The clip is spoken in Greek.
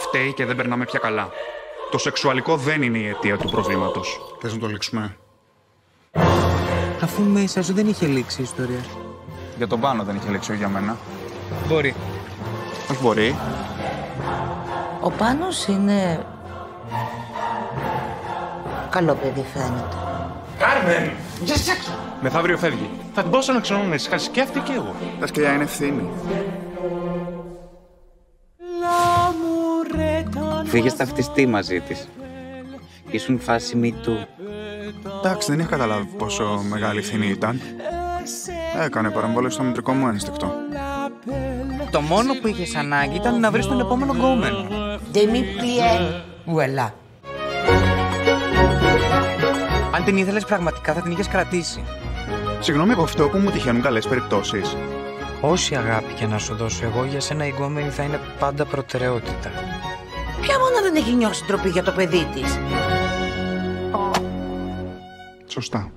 φταίει και δεν περνάμε πια καλά. Το σεξουαλικό δεν είναι η αιτία του προβλήματος. Θες να το λήξουμε? Αφού μέσα σου δεν είχε λήξει η ιστορία. Για τον Πάνο δεν είχε λήξει, για μένα. Μπορεί. Όχι μπορεί. Ο Πάνος είναι... καλό παιδί φαίνεται. Κάρμεν! Για σεξ! Μεθαύριο φεύγει. Θα την πω σαν να να ησυχάσει και αυτή και εγώ. Τα σκυλιά είναι ευθύνη. Φύγες ταυτιστεί μαζί της. Ήσουν φάση me too. Εντάξει, δεν είχα καταλάβει πόσο μεγάλη ευθύνη ήταν. Έκανε παρεμβόλες στο μητρικό μου ένστικτο. Το μόνο που είχες ανάγκη ήταν να βρεις τον επόμενο γκόμενο. De mi pied. Voilà. Αν την ήθελες πραγματικά θα την είχες κρατήσει. Συγγνώμη από αυτό που μου τυχαίνουν καλές περιπτώσεις. Όση αγάπη και να σου δώσω εγώ, για σένα η γκόμενη θα είναι πάντα προτεραιότητα. Ποια μόνα δεν έχει νιώσει ντροπή για το παιδί της? Σωστά.